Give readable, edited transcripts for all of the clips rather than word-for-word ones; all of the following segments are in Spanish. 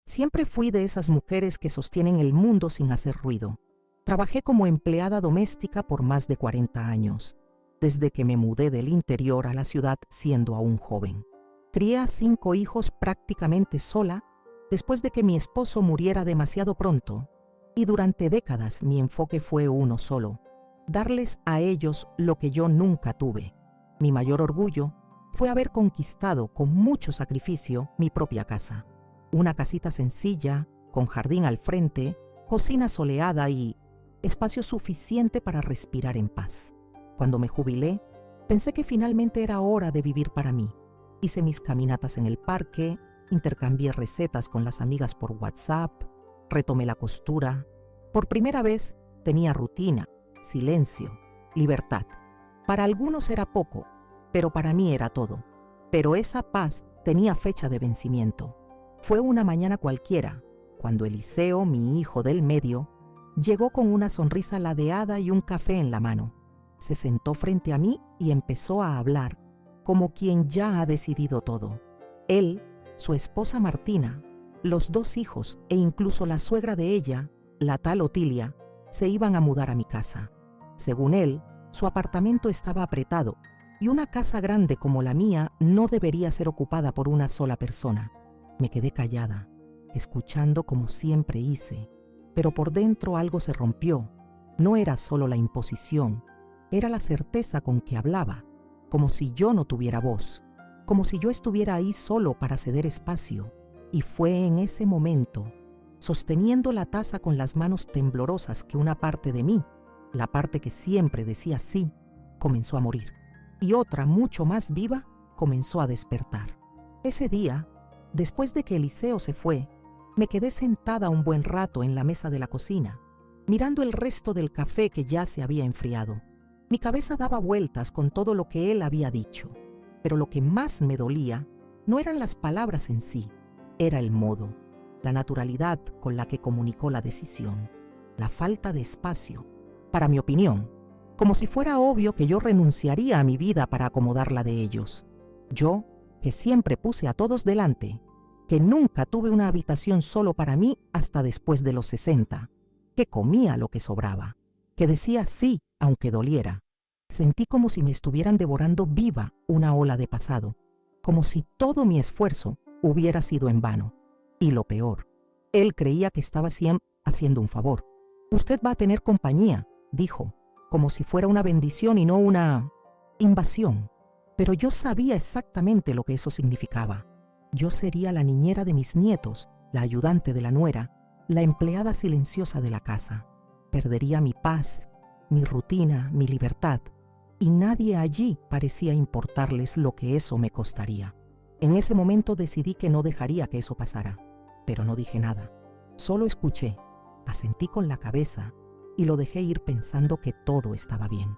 Siempre fui de esas mujeres que sostienen el mundo sin hacer ruido. Trabajé como empleada doméstica por más de 40 años, desde que me mudé del interior a la ciudad siendo aún joven. Crié a 5 hijos prácticamente sola después de que mi esposo muriera demasiado pronto, y durante décadas mi enfoque fue uno solo: darles a ellos lo que yo nunca tuve. Mi mayor orgullo fue haber conquistado con mucho sacrificio mi propia casa. Una casita sencilla, con jardín al frente, cocina soleada y espacio suficiente para respirar en paz. Cuando me jubilé, pensé que finalmente era hora de vivir para mí. Hice mis caminatas en el parque, intercambié recetas con las amigas por WhatsApp, retomé la costura. Por primera vez tenía rutina, silencio, libertad. Para algunos era poco, pero para mí era todo. Pero esa paz tenía fecha de vencimiento. Fue una mañana cualquiera, cuando Eliseo, mi hijo del medio, llegó con una sonrisa ladeada y un café en la mano. Se sentó frente a mí y empezó a hablar, como quien ya ha decidido todo. Él, su esposa Martina, los 2 hijos e incluso la suegra de ella, la tal Otilia, se iban a mudar a mi casa. Según él, su apartamento estaba apretado y una casa grande como la mía no debería ser ocupada por una sola persona. Me quedé callada, escuchando como siempre hice, pero por dentro algo se rompió. No era solo la imposición, era la certeza con que hablaba, como si yo no tuviera voz, como si yo estuviera ahí solo para ceder espacio. Y fue en ese momento, sosteniendo la taza con las manos temblorosas, que una parte de mí, la parte que siempre decía sí, comenzó a morir, y otra mucho más viva comenzó a despertar. Ese día, después de que Eliseo se fue, me quedé sentada un buen rato en la mesa de la cocina, mirando el resto del café que ya se había enfriado. Mi cabeza daba vueltas con todo lo que él había dicho, pero lo que más me dolía no eran las palabras en sí, era el modo, la naturalidad con la que comunicó la decisión, la falta de espacio, para mi opinión, como si fuera obvio que yo renunciaría a mi vida para acomodar la de ellos. Yo, que siempre puse a todos delante, que nunca tuve una habitación solo para mí hasta después de los 60, que comía lo que sobraba, que decía sí aunque doliera. Sentí como si me estuvieran devorando viva una ola de pasado, como si todo mi esfuerzo hubiera sido en vano. Y lo peor, él creía que estaba haciendo un favor. «Usted va a tener compañía», dijo, como si fuera una bendición y no una invasión. Pero yo sabía exactamente lo que eso significaba. Yo sería la niñera de mis nietos, la ayudante de la nuera, la empleada silenciosa de la casa. Perdería mi paz, mi rutina, mi libertad, y nadie allí parecía importarles lo que eso me costaría. En ese momento decidí que no dejaría que eso pasara, pero no dije nada. Solo escuché, asentí con la cabeza y lo dejé ir pensando que todo estaba bien.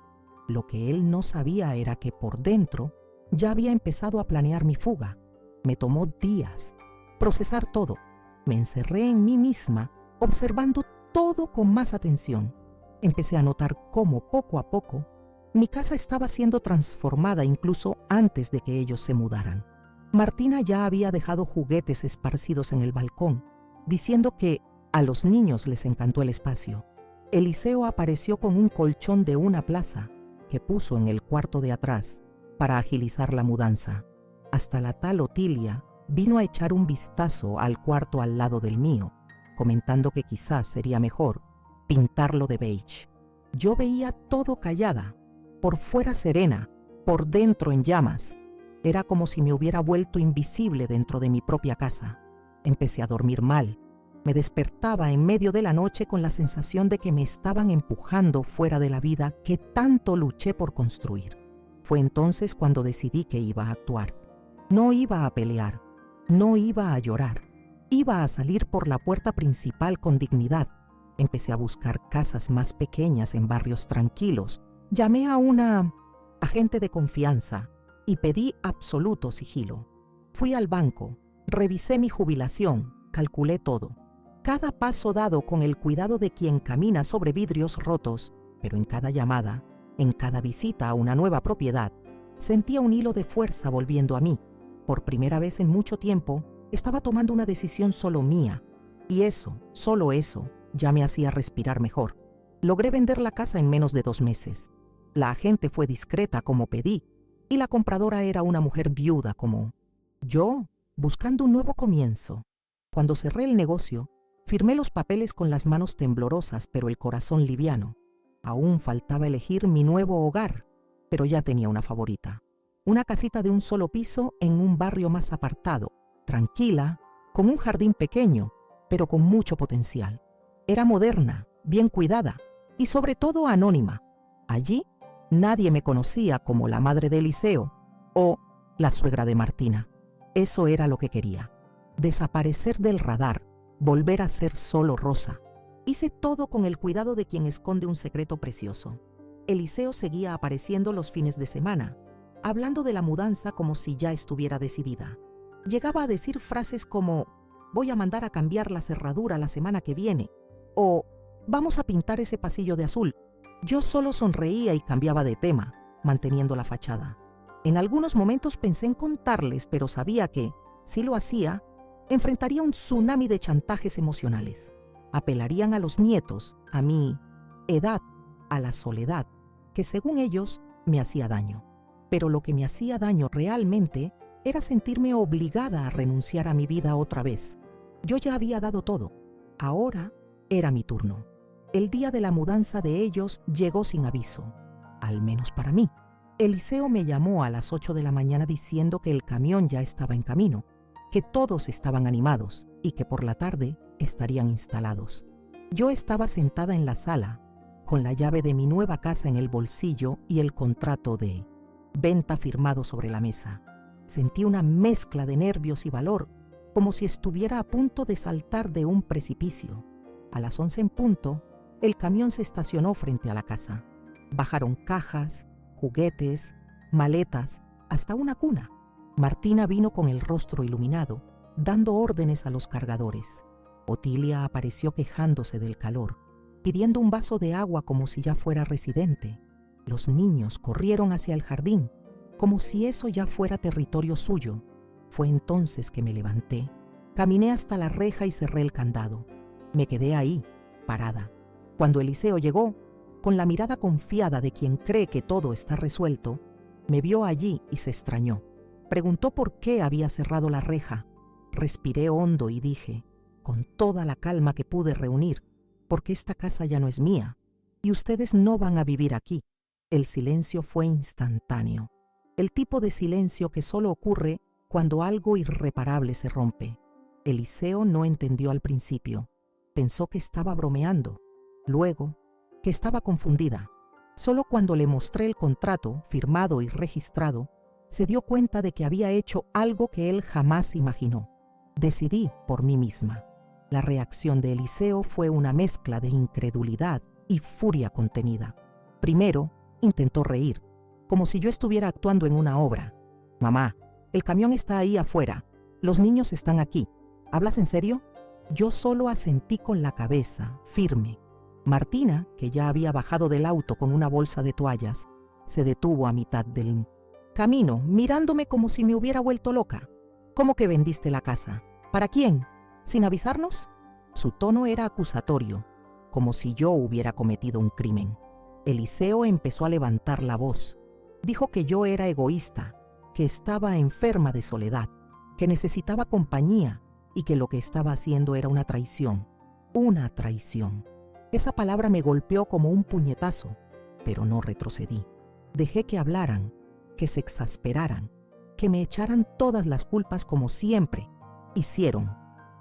Lo que él no sabía era que por dentro ya había empezado a planear mi fuga. Me tomó días procesar todo. Me encerré en mí misma, observando todo con más atención. Empecé a notar cómo poco a poco mi casa estaba siendo transformada incluso antes de que ellos se mudaran. Martina ya había dejado juguetes esparcidos en el balcón, diciendo que a los niños les encantó el espacio. Eliseo apareció con un colchón de una plaza que puso en el cuarto de atrás para agilizar la mudanza. Hasta la tal Otilia vino a echar un vistazo al cuarto al lado del mío, comentando que quizás sería mejor pintarlo de beige. Yo veía todo callada, por fuera serena, por dentro en llamas. Era como si me hubiera vuelto invisible dentro de mi propia casa. Empecé a dormir mal. Me despertaba en medio de la noche con la sensación de que me estaban empujando fuera de la vida que tanto luché por construir. Fue entonces cuando decidí que iba a actuar. No iba a pelear, no iba a llorar. Iba a salir por la puerta principal con dignidad. Empecé a buscar casas más pequeñas en barrios tranquilos. Llamé a una agente de confianza y pedí absoluto sigilo. Fui al banco, revisé mi jubilación, calculé todo. Cada paso dado con el cuidado de quien camina sobre vidrios rotos, pero en cada llamada, en cada visita a una nueva propiedad, sentía un hilo de fuerza volviendo a mí. Por primera vez en mucho tiempo, Estaba tomando una decisión solo mía, y eso, solo eso, ya me hacía respirar mejor. Logré vender la casa en menos de 2 meses. La agente fue discreta como pedí, y la compradora era una mujer viuda como yo, buscando un nuevo comienzo. Cuando cerré el negocio, firmé los papeles con las manos temblorosas pero el corazón liviano. Aún faltaba elegir mi nuevo hogar, pero ya tenía una favorita. Una casita de un solo piso en un barrio más apartado, tranquila, con un jardín pequeño, pero con mucho potencial. Era moderna, bien cuidada y sobre todo anónima. Allí nadie me conocía como la madre de Eliseo o la suegra de Martina. Eso era lo que quería. Desaparecer del radar, volver a ser solo Rosa. Hice todo con el cuidado de quien esconde un secreto precioso. Eliseo seguía apareciendo los fines de semana, hablando de la mudanza como si ya estuviera decidida. Llegaba a decir frases como, voy a mandar a cambiar la cerradura la semana que viene, o vamos a pintar ese pasillo de azul. Yo solo sonreía y cambiaba de tema, manteniendo la fachada. En algunos momentos pensé en contarles, pero sabía que, si lo hacía, enfrentaría un tsunami de chantajes emocionales. Apelarían a los nietos, a mi edad, a la soledad, que según ellos me hacía daño. Pero lo que me hacía daño realmente era sentirme obligada a renunciar a mi vida otra vez. Yo ya había dado todo. Ahora era mi turno. El día de la mudanza de ellos llegó sin aviso, al menos para mí. Eliseo me llamó a las 8 de la mañana diciendo que el camión ya estaba en camino, que todos estaban animados y que por la tarde estarían instalados. Yo estaba sentada en la sala, con la llave de mi nueva casa en el bolsillo y el contrato de venta firmado sobre la mesa. Sentí una mezcla de nervios y valor, como si estuviera a punto de saltar de un precipicio. A las 11 en punto, el camión se estacionó frente a la casa. Bajaron cajas, juguetes, maletas, hasta una cuna. Martina vino con el rostro iluminado, dando órdenes a los cargadores. Otilia apareció quejándose del calor, pidiendo un vaso de agua como si ya fuera residente. Los niños corrieron hacia el jardín, como si eso ya fuera territorio suyo. Fue entonces que me levanté, caminé hasta la reja y cerré el candado. Me quedé ahí, parada. Cuando Eliseo llegó, con la mirada confiada de quien cree que todo está resuelto, me vio allí y se extrañó. Preguntó por qué había cerrado la reja. Respiré hondo y dije, con toda la calma que pude reunir, porque esta casa ya no es mía, y ustedes no van a vivir aquí. El silencio fue instantáneo, el tipo de silencio que solo ocurre cuando algo irreparable se rompe. Eliseo no entendió al principio, pensó que estaba bromeando, luego que estaba confundida. Solo cuando le mostré el contrato, firmado y registrado, se dio cuenta de que había hecho algo que él jamás imaginó. Decidí por mí misma. La reacción de Eliseo fue una mezcla de incredulidad y furia contenida. Primero, intentó reír, como si yo estuviera actuando en una obra. Mamá, el camión está ahí afuera. Los niños están aquí. ¿Hablas en serio? Yo solo asentí con la cabeza, firme. Martina, que ya había bajado del auto con una bolsa de toallas, se detuvo a mitad del camino, mirándome como si me hubiera vuelto loca. ¿Cómo que vendiste la casa? ¿Para quién? ¿Sin avisarnos? Su tono era acusatorio, como si yo hubiera cometido un crimen. Eliseo empezó a levantar la voz. Dijo que yo era egoísta, que estaba enferma de soledad, que necesitaba compañía y que lo que estaba haciendo era una traición. Una traición. Esa palabra me golpeó como un puñetazo, pero no retrocedí. Dejé que hablaran, que se exasperaran, que me echaran todas las culpas como siempre. Hicieron,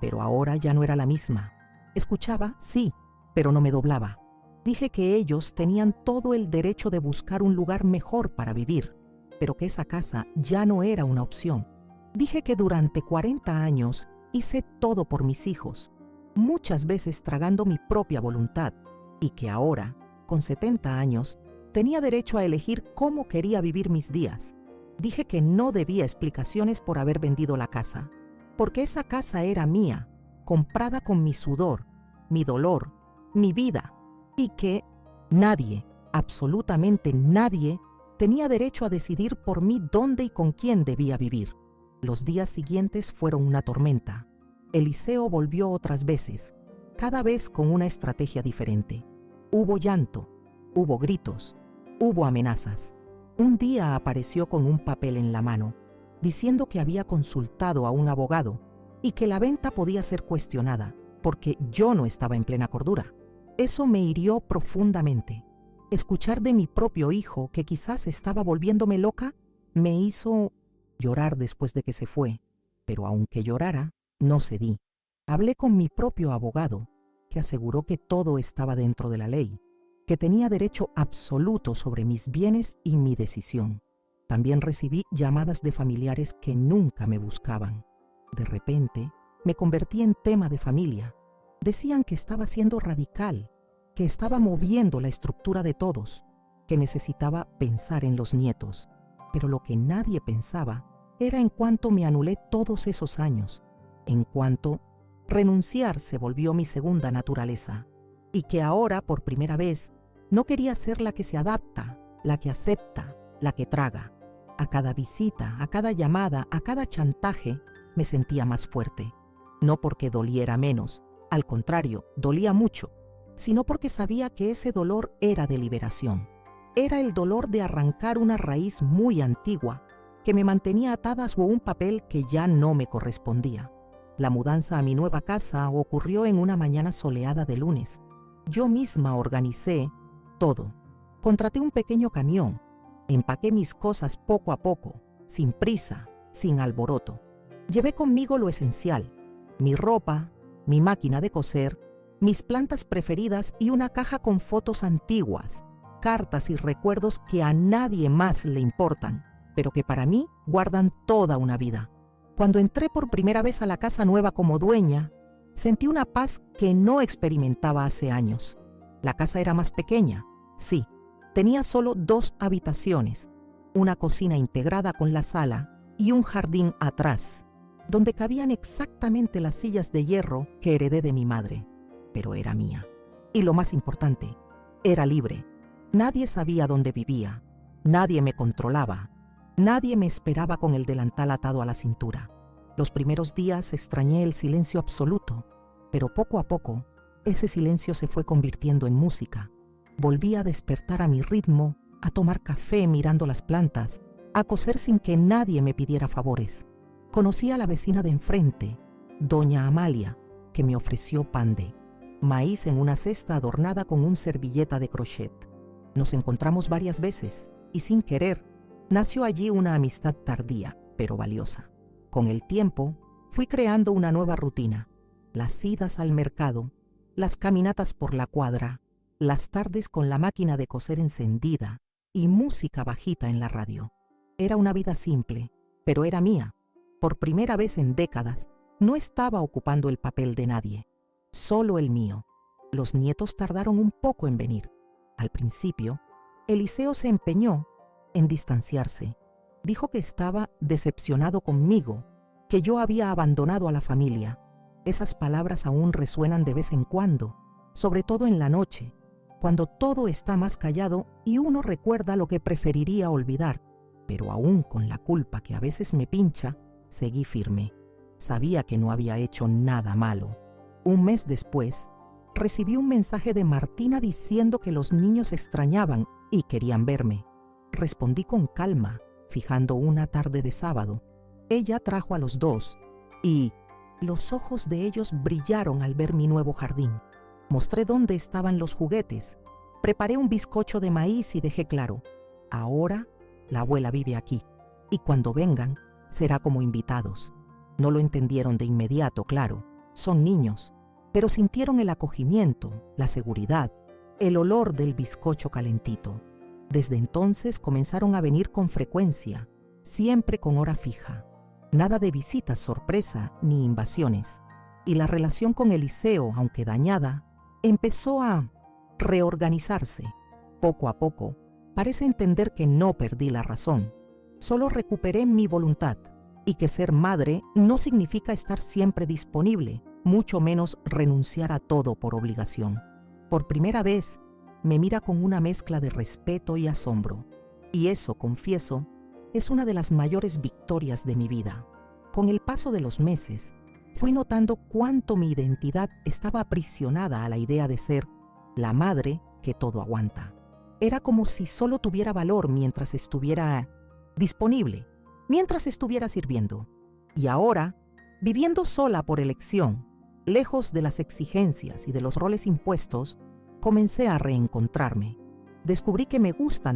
pero ahora ya no era la misma. Escuchaba, sí, pero no me doblaba. Dije que ellos tenían todo el derecho de buscar un lugar mejor para vivir, pero que esa casa ya no era una opción. Dije que durante 40 años hice todo por mis hijos, muchas veces tragando mi propia voluntad, y que ahora, con 70 años, tenía derecho a elegir cómo quería vivir mis días. Dije que no debía explicaciones por haber vendido la casa, porque esa casa era mía, comprada con mi sudor, mi dolor, mi vida, y que nadie, absolutamente nadie, tenía derecho a decidir por mí dónde y con quién debía vivir. Los días siguientes fueron una tormenta. Eliseo volvió otras veces, cada vez con una estrategia diferente. Hubo llanto, hubo gritos, hubo amenazas. Un día apareció con un papel en la mano, diciendo que había consultado a un abogado y que la venta podía ser cuestionada, porque yo no estaba en plena cordura. Eso me hirió profundamente. Escuchar de mi propio hijo que quizás estaba volviéndome loca me hizo llorar después de que se fue, pero aunque llorara, no cedí. Hablé con mi propio abogado, que aseguró que todo estaba dentro de la ley, que tenía derecho absoluto sobre mis bienes y mi decisión. También recibí llamadas de familiares que nunca me buscaban. De repente, me convertí en tema de familia. Decían que estaba siendo radical, que estaba moviendo la estructura de todos, que necesitaba pensar en los nietos. Pero lo que nadie pensaba era en cuánto me anulé todos esos años, en cuanto renunciar se volvió mi segunda naturaleza, y que ahora, por primera vez, no quería ser la que se adapta, la que acepta, la que traga. A cada visita, a cada llamada, a cada chantaje, me sentía más fuerte. No porque doliera menos, al contrario, dolía mucho, sino porque sabía que ese dolor era de liberación. Era el dolor de arrancar una raíz muy antigua que me mantenía atada a un papel que ya no me correspondía. La mudanza a mi nueva casa ocurrió en una mañana soleada de lunes. Yo misma organicé todo. Contraté un pequeño camión. Empaqué mis cosas poco a poco, sin prisa, sin alboroto. Llevé conmigo lo esencial: mi ropa, mi máquina de coser, mis plantas preferidas y una caja con fotos antiguas, cartas y recuerdos que a nadie más le importan, pero que para mí guardan toda una vida. Cuando entré por primera vez a la casa nueva como dueña, sentí una paz que no experimentaba hace años. La casa era más pequeña, sí, tenía solo 2 habitaciones, una cocina integrada con la sala y un jardín atrás, donde cabían exactamente las sillas de hierro que heredé de mi madre, pero era mía. Y lo más importante, era libre. Nadie sabía dónde vivía, nadie me controlaba, nadie me esperaba con el delantal atado a la cintura. Los primeros días extrañé el silencio absoluto, pero poco a poco, ese silencio se fue convirtiendo en música. Volví a despertar a mi ritmo, a tomar café mirando las plantas, a coser sin que nadie me pidiera favores. Conocí a la vecina de enfrente, doña Amalia, que me ofreció pan de maíz en una cesta adornada con un servilleta de crochet. Nos encontramos varias veces y sin querer, nació allí una amistad tardía, pero valiosa. Con el tiempo, fui creando una nueva rutina: las idas al mercado, las caminatas por la cuadra, las tardes con la máquina de coser encendida y música bajita en la radio. Era una vida simple, pero era mía. Por primera vez en décadas, no estaba ocupando el papel de nadie, solo el mío. Los nietos tardaron un poco en venir. Al principio, Eliseo se empeñó en distanciarse. Dijo que estaba decepcionado conmigo, que yo había abandonado a la familia. Esas palabras aún resuenan de vez en cuando, sobre todo en la noche, cuando todo está más callado y uno recuerda lo que preferiría olvidar. Pero aún con la culpa que a veces me pincha, seguí firme. Sabía que no había hecho nada malo. Un mes después, recibí un mensaje de Martina diciendo que los niños extrañaban y querían verme. Respondí con calma, fijando una tarde de sábado. Ella trajo a los 2 y los ojos de ellos brillaron al ver mi nuevo jardín. Mostré dónde estaban los juguetes. Preparé un bizcocho de maíz y dejé claro: ahora la abuela vive aquí, y cuando vengan, será como invitados. No lo entendieron de inmediato, claro, son niños, pero sintieron el acogimiento, la seguridad, el olor del bizcocho calentito. Desde entonces comenzaron a venir con frecuencia, siempre con hora fija. Nada de visitas sorpresa ni invasiones. Y la relación con Eliseo, aunque dañada, empezó a reorganizarse. Poco a poco, parece entender que no perdí la razón. Solo recuperé mi voluntad, y que ser madre no significa estar siempre disponible, mucho menos renunciar a todo por obligación. Por primera vez, me mira con una mezcla de respeto y asombro. Y eso, confieso, es una de las mayores victorias de mi vida. Con el paso de los meses, fui notando cuánto mi identidad estaba aprisionada a la idea de ser la madre que todo aguanta. Era como si solo tuviera valor mientras estuviera disponible, mientras estuviera sirviendo. Y ahora, viviendo sola por elección, lejos de las exigencias y de los roles impuestos, comencé a reencontrarme. Descubrí que me gusta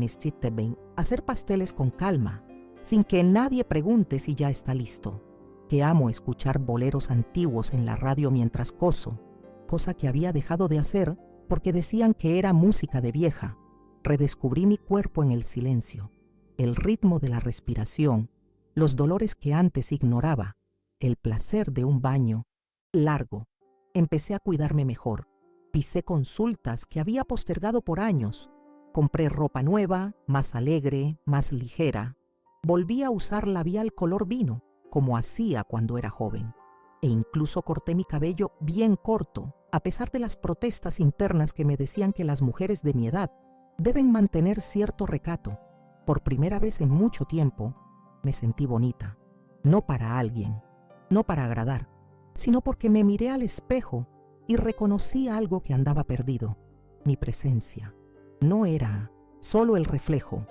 hacer pasteles con calma, sin que nadie pregunte si ya está listo, que amo escuchar boleros antiguos en la radio mientras coso, cosa que había dejado de hacer porque decían que era música de vieja. Redescubrí mi cuerpo en el silencio, el ritmo de la respiración, los dolores que antes ignoraba, el placer de un baño largo. Empecé a cuidarme mejor. Pisé consultas que había postergado por años. Compré ropa nueva, más alegre, más ligera. Volví a usar labial color vino, como hacía cuando era joven. E incluso corté mi cabello bien corto, a pesar de las protestas internas que me decían que las mujeres de mi edad deben mantener cierto recato. Por primera vez en mucho tiempo, me sentí bonita. No para alguien, no para agradar, sino porque me miré al espejo y reconocí algo que andaba perdido. Mi presencia. No era solo el reflejo,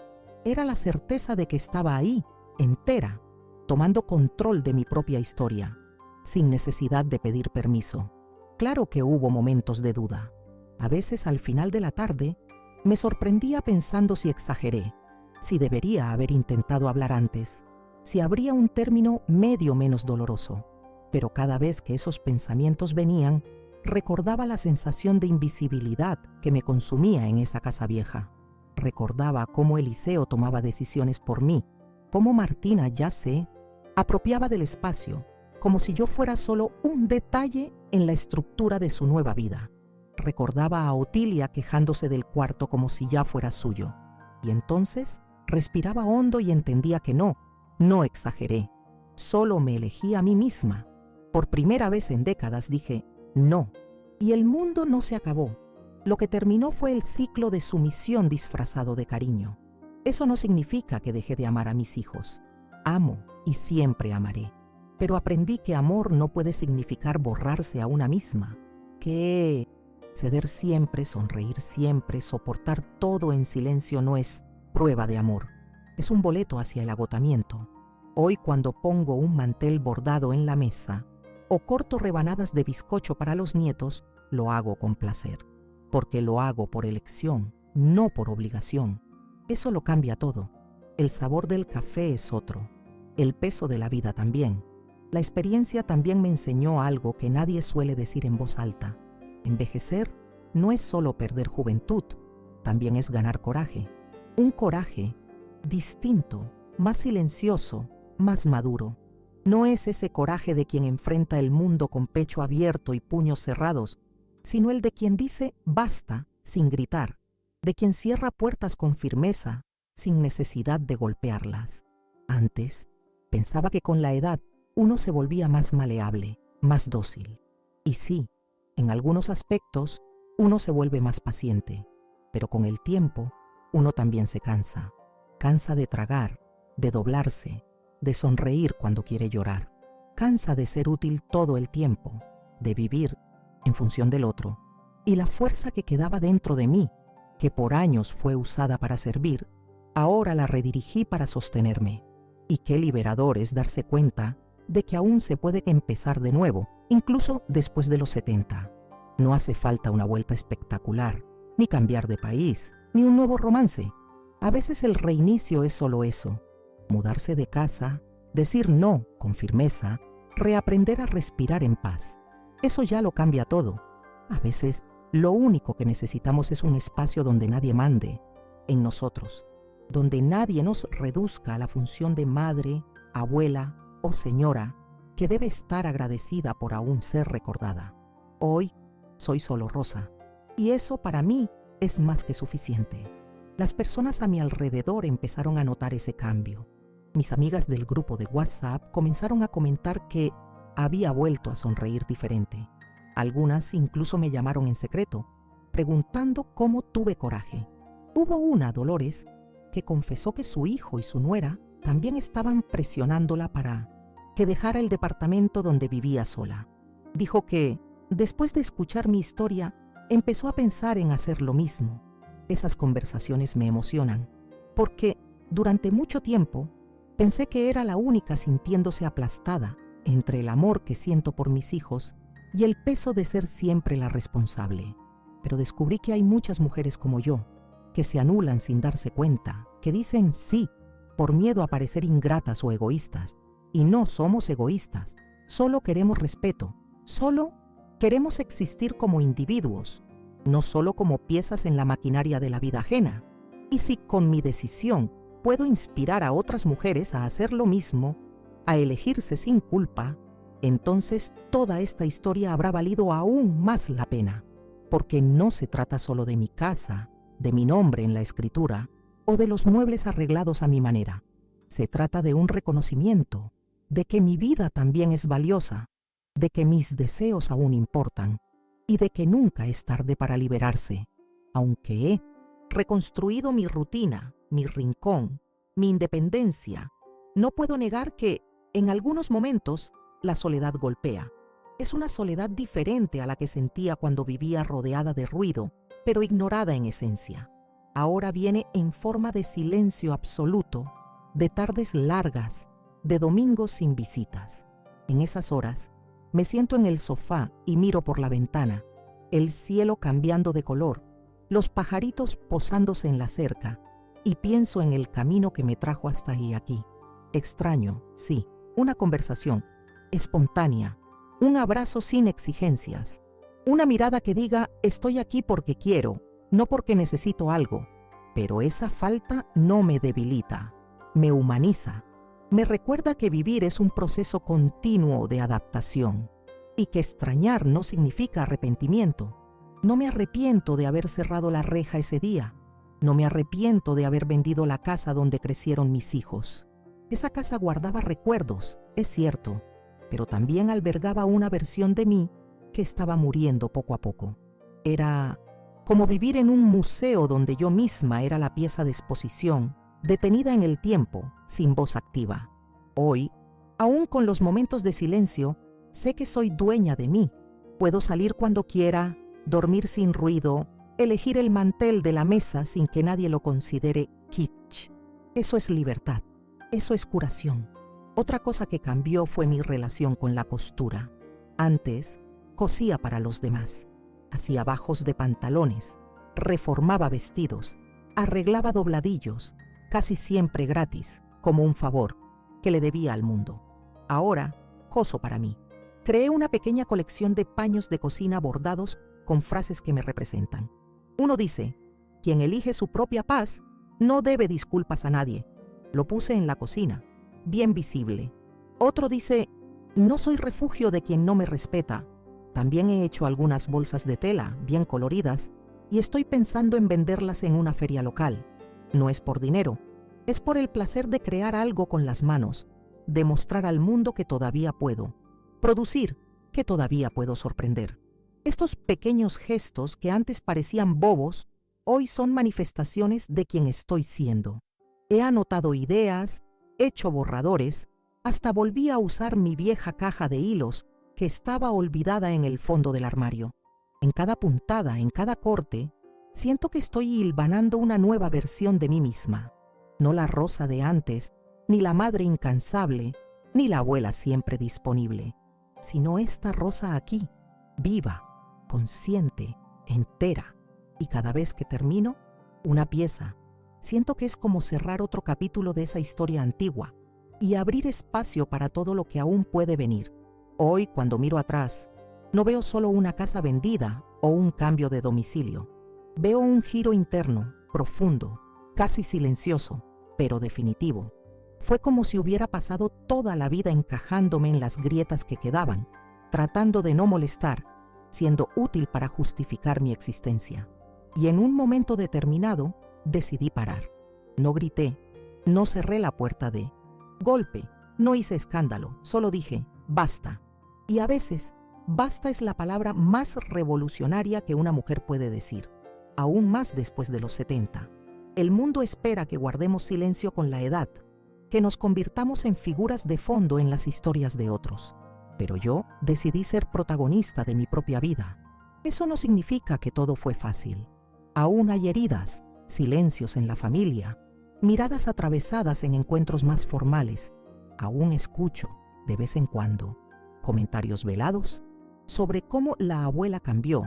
era la certeza de que estaba ahí, entera, tomando control de mi propia historia, sin necesidad de pedir permiso. Claro que hubo momentos de duda. A veces al final de la tarde, me sorprendía pensando si exageré, si debería haber intentado hablar antes, si habría un término medio menos doloroso. Pero cada vez que esos pensamientos venían, recordaba la sensación de invisibilidad que me consumía en esa casa vieja. Recordaba cómo Eliseo tomaba decisiones por mí, cómo Martina, ya sé, apropiaba del espacio, como si yo fuera solo un detalle en la estructura de su nueva vida. Recordaba a Otilia quejándose del cuarto como si ya fuera suyo. Y entonces respiraba hondo y entendía que no exageré. Solo me elegí a mí misma. Por primera vez en décadas dije no. Y el mundo no se acabó. Lo que terminó fue el ciclo de sumisión disfrazado de cariño. Eso no significa que dejé de amar a mis hijos. Amo y siempre amaré. Pero aprendí que amor no puede significar borrarse a una misma, que ceder siempre, sonreír siempre, soportar todo en silencio no es prueba de amor. Es un boleto hacia el agotamiento. Hoy, cuando pongo un mantel bordado en la mesa o corto rebanadas de bizcocho para los nietos, lo hago con placer, porque lo hago por elección, no por obligación. Eso lo cambia todo. El sabor del café es otro, el peso de la vida también. La experiencia también me enseñó algo que nadie suele decir en voz alta. Envejecer no es solo perder juventud, también es ganar coraje. Un coraje distinto, más silencioso, más maduro. No es ese coraje de quien enfrenta el mundo con pecho abierto y puños cerrados, sino el de quien dice basta sin gritar, de quien cierra puertas con firmeza, sin necesidad de golpearlas. Antes, pensaba que con la edad uno se volvía más maleable, más dócil. Y sí, en algunos aspectos, uno se vuelve más paciente, pero con el tiempo, uno también se cansa. Cansa de tragar, de doblarse, de sonreír cuando quiere llorar. Cansa de ser útil todo el tiempo, de vivir en función del otro. Y la fuerza que quedaba dentro de mí, que por años fue usada para servir, ahora la redirigí para sostenerme. Y qué liberador es darse cuenta de que aún se puede empezar de nuevo, incluso después de los 70. No hace falta una vuelta espectacular, ni cambiar de país, ni un nuevo romance. A veces el reinicio es solo eso: mudarse de casa, decir no con firmeza, reaprender a respirar en paz. Eso ya lo cambia todo. A veces lo único que necesitamos es un espacio donde nadie mande, en nosotros, donde nadie nos reduzca a la función de madre, abuela o señora que debe estar agradecida por aún ser recordada. Hoy soy solo Rosa, y eso para mí es más que suficiente. Las personas a mi alrededor empezaron a notar ese cambio. Mis amigas del grupo de WhatsApp comenzaron a comentar que había vuelto a sonreír diferente. Algunas incluso me llamaron en secreto, preguntando cómo tuve coraje. Hubo una, Dolores, que confesó que su hijo y su nuera también estaban presionándola para que dejara el departamento donde vivía sola. Dijo que, después de escuchar mi historia, empezó a pensar en hacer lo mismo. Esas conversaciones me emocionan, porque durante mucho tiempo pensé que era la única sintiéndose aplastada entre el amor que siento por mis hijos y el peso de ser siempre la responsable. Pero descubrí que hay muchas mujeres como yo, que se anulan sin darse cuenta, que dicen sí por miedo a parecer ingratas o egoístas. Y no somos egoístas, solo queremos respeto, solo queremos existir como individuos, no solo como piezas en la maquinaria de la vida ajena. Y si con mi decisión puedo inspirar a otras mujeres a hacer lo mismo, a elegirse sin culpa, entonces toda esta historia habrá valido aún más la pena, porque no se trata solo de mi casa, de mi nombre en la escritura o de los muebles arreglados a mi manera. Se trata de un reconocimiento, de que mi vida también es valiosa, de que mis deseos aún importan y de que nunca es tarde para liberarse, aunque he reconstruido mi rutina, mi rincón, mi independencia. No puedo negar que, en algunos momentos, la soledad golpea. Es una soledad diferente a la que sentía cuando vivía rodeada de ruido, pero ignorada en esencia. Ahora viene en forma de silencio absoluto, de tardes largas, de domingos sin visitas. En esas horas, me siento en el sofá y miro por la ventana, el cielo cambiando de color, los pajaritos posándose en la cerca, y pienso en el camino que me trajo hasta aquí. Extraño, sí, una conversación, espontánea, un abrazo sin exigencias, una mirada que diga estoy aquí porque quiero, no porque necesito algo, pero esa falta no me debilita, me humaniza, me recuerda que vivir es un proceso continuo de adaptación y que extrañar no significa arrepentimiento. No me arrepiento de haber cerrado la reja ese día, no me arrepiento de haber vendido la casa donde crecieron mis hijos. Esa casa guardaba recuerdos, es cierto, pero también albergaba una versión de mí que estaba muriendo poco a poco. Era como vivir en un museo donde yo misma era la pieza de exposición, detenida en el tiempo, sin voz activa. Hoy, aún con los momentos de silencio, sé que soy dueña de mí. Puedo salir cuando quiera, dormir sin ruido, elegir el mantel de la mesa sin que nadie lo considere kitsch. Eso es libertad, eso es curación. Otra cosa que cambió fue mi relación con la costura. Antes, cosía para los demás. Hacía bajos de pantalones, reformaba vestidos, arreglaba dobladillos, casi siempre gratis, como un favor que le debía al mundo. Ahora, coso para mí. Creé una pequeña colección de paños de cocina bordados con frases que me representan. Uno dice, quien elige su propia paz no debe disculpas a nadie. Lo puse en la cocina, bien visible. Otro dice, no soy refugio de quien no me respeta. También he hecho algunas bolsas de tela, bien coloridas, y estoy pensando en venderlas en una feria local. No es por dinero, es por el placer de crear algo con las manos, de mostrar al mundo que todavía puedo, producir, que todavía puedo sorprender. Estos pequeños gestos que antes parecían bobos, hoy son manifestaciones de quien estoy siendo. He anotado ideas, hecho borradores, hasta volví a usar mi vieja caja de hilos que estaba olvidada en el fondo del armario. En cada puntada, en cada corte, siento que estoy hilvanando una nueva versión de mí misma. No la Rosa de antes, ni la madre incansable, ni la abuela siempre disponible, sino esta Rosa aquí, viva, consciente, entera. Y cada vez que termino, una pieza, siento que es como cerrar otro capítulo de esa historia antigua y abrir espacio para todo lo que aún puede venir. Hoy, cuando miro atrás, no veo solo una casa vendida o un cambio de domicilio. Veo un giro interno, profundo, casi silencioso, pero definitivo. Fue como si hubiera pasado toda la vida encajándome en las grietas que quedaban, tratando de no molestar, siendo útil para justificar mi existencia. Y en un momento determinado, decidí parar. No grité, no cerré la puerta de golpe, no hice escándalo, solo dije, basta. Y a veces, basta es la palabra más revolucionaria que una mujer puede decir, aún más después de los 70. El mundo espera que guardemos silencio con la edad, que nos convirtamos en figuras de fondo en las historias de otros. Pero yo decidí ser protagonista de mi propia vida. Eso no significa que todo fue fácil. Aún hay heridas, silencios en la familia, miradas atravesadas en encuentros más formales. Aún escucho, de vez en cuando, comentarios velados sobre cómo la abuela cambió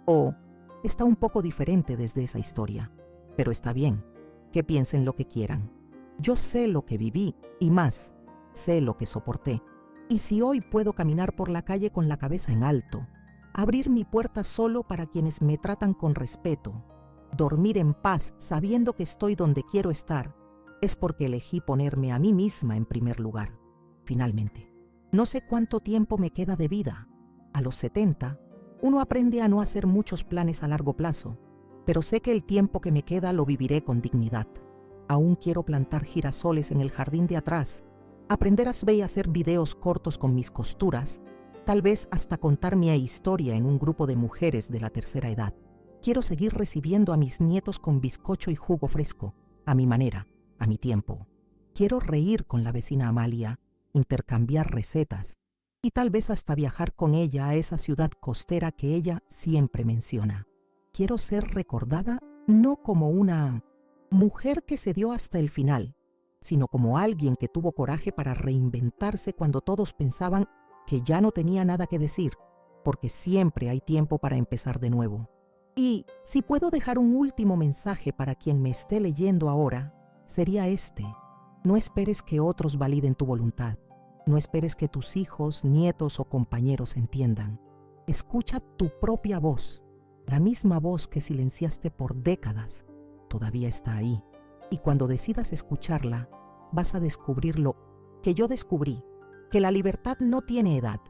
o está un poco diferente desde esa historia. Pero está bien, que piensen lo que quieran. Yo sé lo que viví y más, sé lo que soporté. Y si hoy puedo caminar por la calle con la cabeza en alto, abrir mi puerta solo para quienes me tratan con respeto, dormir en paz sabiendo que estoy donde quiero estar, es porque elegí ponerme a mí misma en primer lugar. Finalmente, no sé cuánto tiempo me queda de vida. A los 70, uno aprende a no hacer muchos planes a largo plazo, pero sé que el tiempo que me queda lo viviré con dignidad. Aún quiero plantar girasoles en el jardín de atrás, aprender a hacer videos cortos con mis costuras, tal vez hasta contar mi historia en un grupo de mujeres de la tercera edad. Quiero seguir recibiendo a mis nietos con bizcocho y jugo fresco, a mi manera, a mi tiempo. Quiero reír con la vecina Amalia, intercambiar recetas y tal vez hasta viajar con ella a esa ciudad costera que ella siempre menciona. Quiero ser recordada no como una mujer que se dio hasta el final, sino como alguien que tuvo coraje para reinventarse cuando todos pensaban que ya no tenía nada que decir, porque siempre hay tiempo para empezar de nuevo. Y si puedo dejar un último mensaje para quien me esté leyendo ahora, sería este: no esperes que otros validen tu voluntad. No esperes que tus hijos, nietos o compañeros entiendan. Escucha tu propia voz. La misma voz que silenciaste por décadas todavía está ahí. Y cuando decidas escucharla, vas a descubrir lo que yo descubrí, que la libertad no tiene edad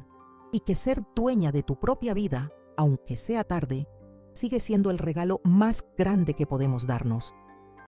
y que ser dueña de tu propia vida, aunque sea tarde, sigue siendo el regalo más grande que podemos darnos.